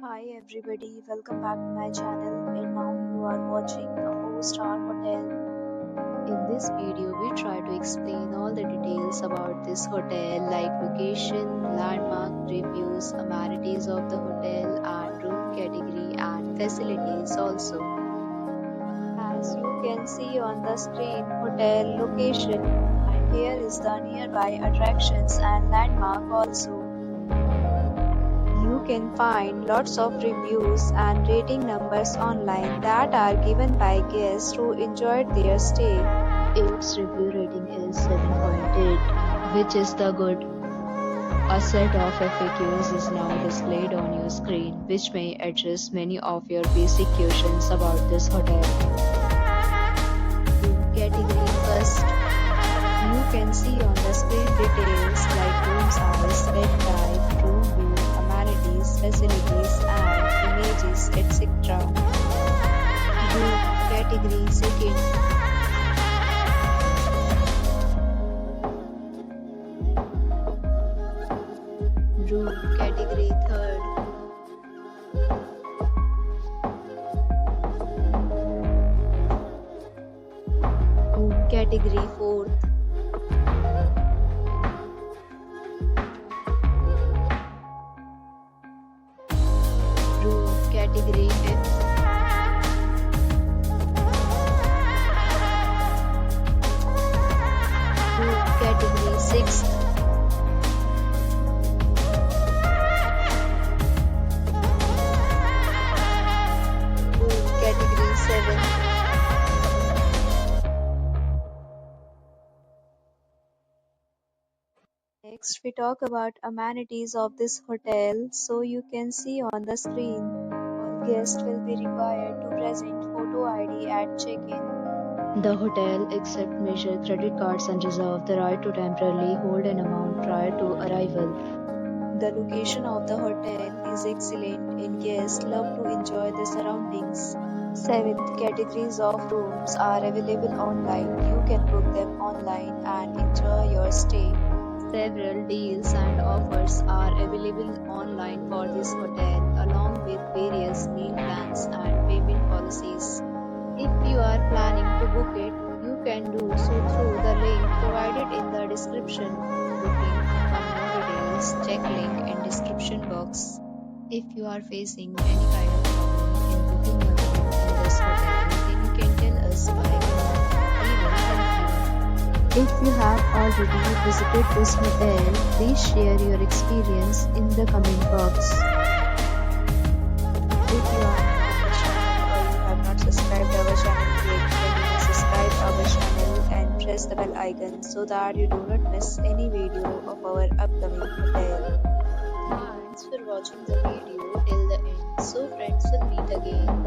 Hi everybody, welcome back to my channel and now you are watching a 4-star hotel. In this video, we try to explain all the details about this hotel like location, landmark, reviews, amenities of the hotel and room category and facilities also. As you can see on the screen, hotel location, and here is the nearby attractions and landmark also. You can find lots of reviews and rating numbers online that are given by guests who enjoyed their stay. Its review rating is 7.8, which is the good. A set of FAQs is now displayed on your screen, which may address many of your basic questions about this hotel. Room category first. You can see on the screen details like room size, bed type, room view, amenities, facilities and images, etc. Room category second. Room category third. Room category fourth. Room category fifth. Room category sixth. Room category seventh. Next, we talk about amenities of this hotel. So you can see on the screen, all guests will be required to present photo ID at check-in. The hotel accepts major credit cards and reserves the right to temporarily hold an amount prior to arrival. The location of the hotel is excellent and guests love to enjoy the surroundings. 7th, categories of rooms are available online. You can book them online and enjoy your stay. Several deals and offers are available online for this hotel, along with various meal plans and payment policies. If you are planning to book it, you can do so through the link provided in the description. Booking for more details, check link in description box. If you are facing any kind of problem in booking a room in this hotel, then you can tell us by comment. We will help you. If you have already visited this hotel, please share your experience in the comment box. If you are new on the channel or you have not subscribed our channel yet, then you can subscribe our channel and press the bell icon so that you do not miss any video of our upcoming hotel. Thanks for watching the video till the end. So friends, will meet again.